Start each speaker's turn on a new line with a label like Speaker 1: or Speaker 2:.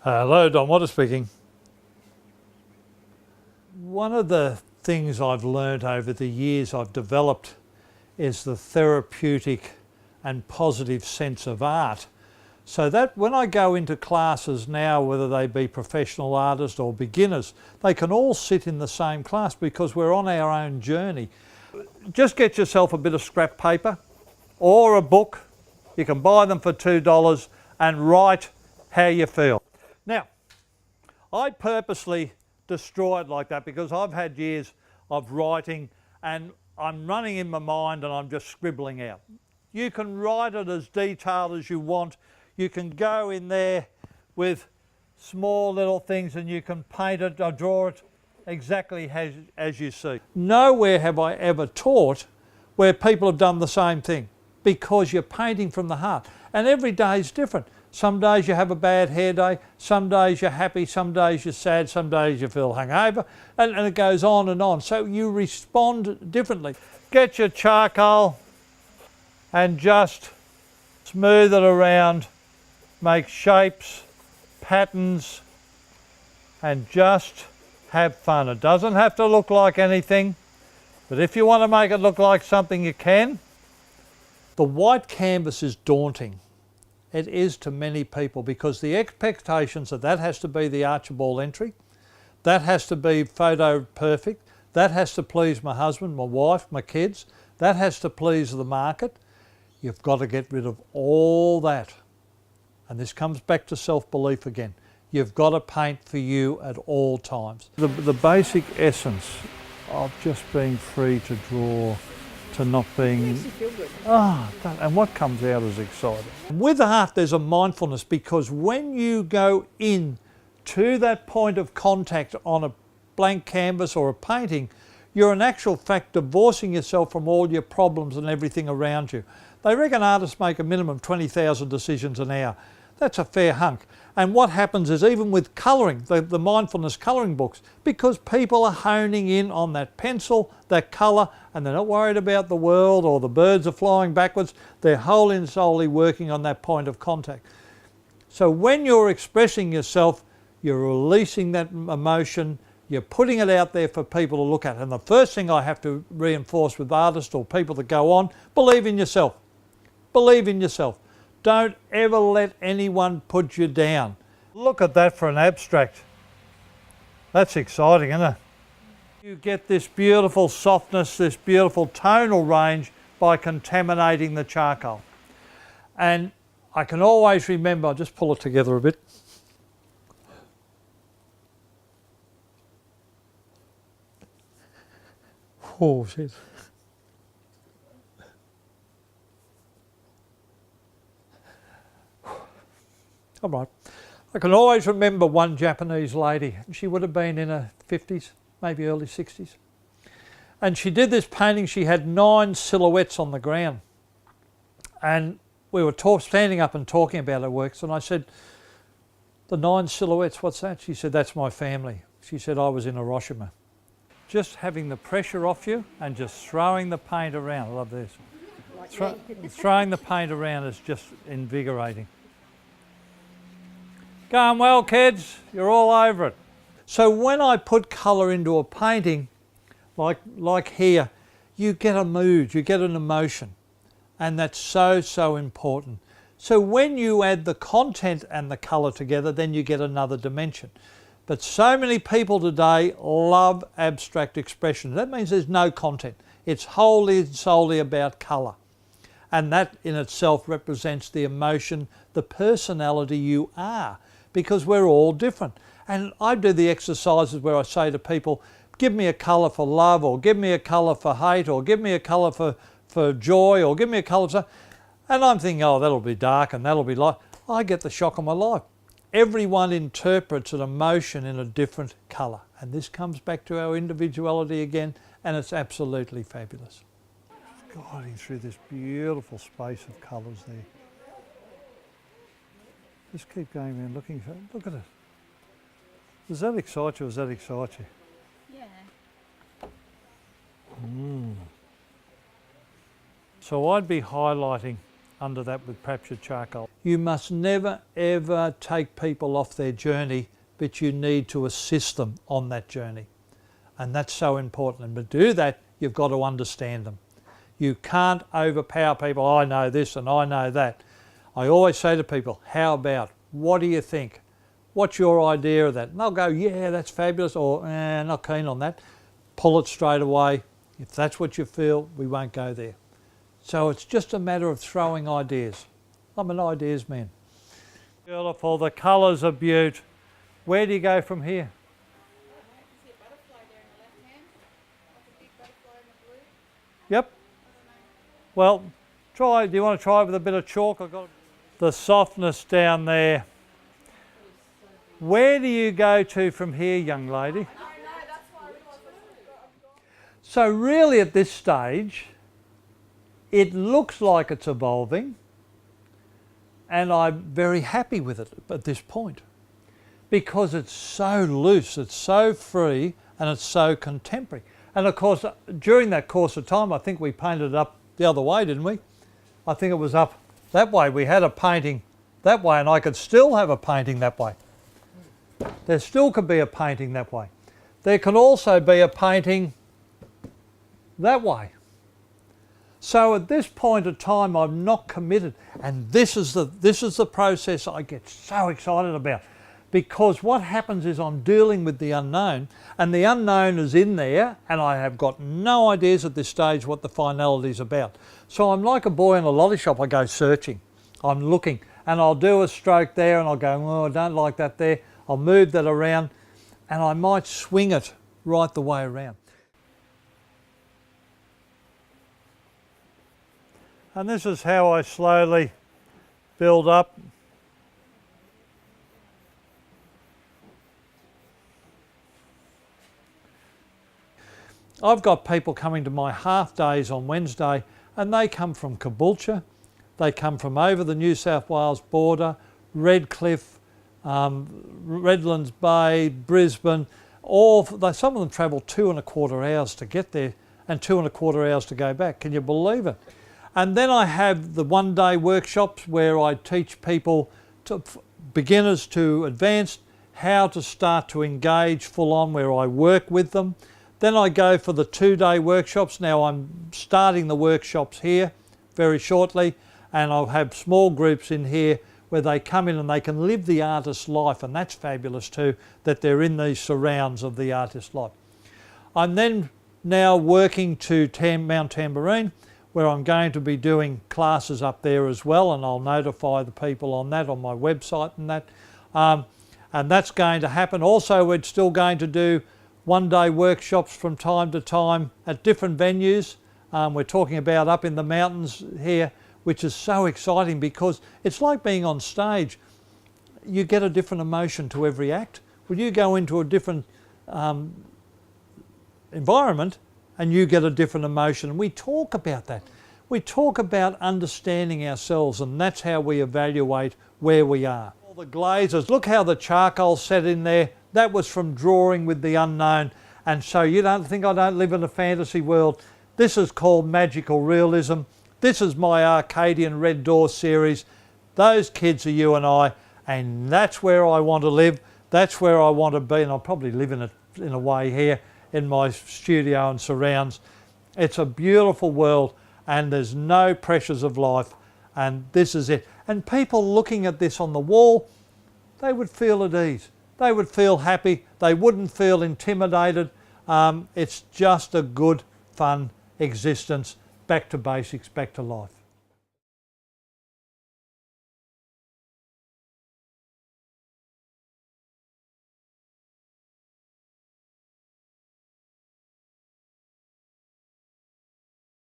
Speaker 1: Hello, Don Water speaking. One of the things I've learned over the years I've developed is the therapeutic and positive sense of art. So that when I go into classes now, whether they be professional artists or beginners, they can all sit in the same class because we're on our own journey. Just get yourself a bit of scrap paper or a book. You can buy them for $2 and write how you feel. Now, I purposely destroy it like that because I've had years of writing and I'm running in my mind and I'm just scribbling out. You can write it as detailed as you want. You can go in there with small little things and you can paint it or draw it exactly as you see. Nowhere have I ever taught where people have done the same thing because you're painting from the heart. And every day is different. Some days you have a bad hair day, some days you're happy, some days you're sad, some days you feel hungover, and it goes on and on. So you respond differently. Get your charcoal and just smooth it around, make shapes, patterns, and just have fun. It doesn't have to look like anything, but if you want to make it look like something, you can. The white canvas is daunting. It is to many people because the expectations that has to be the Archibald entry, that has to be photo perfect, that has to please my husband, my wife, my kids, that has to please the market. You've got to get rid of all that. And this comes back to self-belief again. You've got to paint for you at all times. The basic essence of just being free to draw, to not being, and what comes out is exciting. With art there's a mindfulness because when you go in to that point of contact on a blank canvas or a painting, you're in actual fact divorcing yourself from all your problems and everything around you. They reckon artists make a minimum of 20,000 decisions an hour. That's a fair hunk. And what happens is even with colouring, the mindfulness colouring books, because people are honing in on that pencil, that colour, and they're not worried about the world or the birds are flying backwards, they're wholly and solely working on that point of contact. So when you're expressing yourself, you're releasing that emotion, you're putting it out there for people to look at. And the first thing I have to reinforce with artists or people that go on, believe in yourself. Believe in yourself. Don't ever let anyone put you down. Look at that for an abstract. That's exciting, isn't it? You get this beautiful softness, this beautiful tonal range by contaminating the charcoal. And I can always remember, I'll just pull it together a bit. Oh, shit. All right. I can always remember one Japanese lady. She would have been in her 50s, maybe early 60s. And she did this painting. She had 9 silhouettes on the ground. And we were standing up and talking about her works. And I said, the 9 silhouettes, what's that? She said, that's my family. She said, I was in Hiroshima. Just having the pressure off you and just throwing the paint around. I love this. Throwing the paint around is just invigorating. Going well, kids, you're all over it. So when I put colour into a painting, like here, you get a mood, you get an emotion, and that's so important. So when you add the content and the colour together, then you get another dimension. But so many people today love abstract expression. That means there's no content. It's wholly and solely about colour. And that in itself represents the emotion, the personality you are. Because we're all different. And I do the exercises where I say to people, give me a colour for love, or give me a colour for hate, or give me a colour for joy, or give me a colour for... And I'm thinking, oh, that'll be dark and that'll be light. I get the shock of my life. Everyone interprets an emotion in a different colour. And this comes back to our individuality again, and it's absolutely fabulous. Guiding through this beautiful space of colours there. Just keep going around looking for it. Look at it. Does that excite you or does that excite you?
Speaker 2: Yeah.
Speaker 1: So I'd be highlighting under that with perhaps your charcoal. You must never ever take people off their journey, but you need to assist them on that journey. And that's so important. And to do that, you've got to understand them. You can't overpower people. I know this and I know that. I always say to people, how about, what do you think? What's your idea of that? And they'll go, yeah, that's fabulous, or not keen on that. Pull it straight away. If that's what you feel, we won't go there. So it's just a matter of throwing ideas. I'm an ideas man. Beautiful, the colours are beautiful. Where do you go from here?
Speaker 2: I can see a butterfly there in the left hand. Like a big butterfly in the blue.
Speaker 1: Yep. Well, try. Do you want to try it with a bit of chalk? I've got the softness down there. Where do you go to from here, young lady? So really at this stage, it looks like it's evolving, and I'm very happy with it at this point because it's so loose, it's so free, and it's so contemporary. And of course, during that course of time, I think we painted it up the other way, didn't we? I think it was up that way. We had a painting that way, and I could still have a painting that way. There still could be a painting that way. There can also be a painting that way. So at this point of time, I'm not committed, and this is the process I get so excited about, because what happens is I'm dealing with the unknown, and the unknown is in there, and I have got no ideas at this stage what the finality is about. So I'm like a boy in a lolly shop. I go searching, I'm looking, and I'll do a stroke there, and I'll go, oh, I don't like that there. I'll move that around, and I might swing it right the way around. And this is how I slowly build up. I've got people coming to my half days on Wednesday, and they come from Caboolture, they come from over the New South Wales border, Redcliffe, Redlands Bay, Brisbane, some of them travel 2.25 hours to get there and 2.25 hours to go back. Can you believe it? And then I have the one-day workshops where I teach people, beginners to advanced, how to start to engage full on, where I work with them. Then I go for the 2-day workshops. Now I'm starting the workshops here very shortly, and I'll have small groups in here where they come in and they can live the artist's life, and that's fabulous too, that they're in these surrounds of the artist's life. I'm then now working to Mount Tamborine, where I'm going to be doing classes up there as well, and I'll notify the people on that on my website and that. And that's going to happen. Also, we're still going to do one-day workshops from time to time at different venues. We're talking about up in the mountains here, which is so exciting because it's like being on stage. You get a different emotion to every act. When you go into a different environment, and you get a different emotion. And we talk about that. We talk about understanding ourselves, and that's how we evaluate where we are. All the glazes, look how the charcoal set in there. That was from drawing with the unknown. And so you don't think I don't live in a fantasy world. This is called magical realism. This is my Arcadian Red Door series. Those kids are you and I, and that's where I want to live. That's where I want to be, and I'll probably live in it in a way here in my studio and surrounds. It's a beautiful world, and there's no pressures of life, and this is it. And people looking at this on the wall, they would feel at ease. They would feel happy. They wouldn't feel intimidated. It's just a good, fun existence, back to basics, back to life.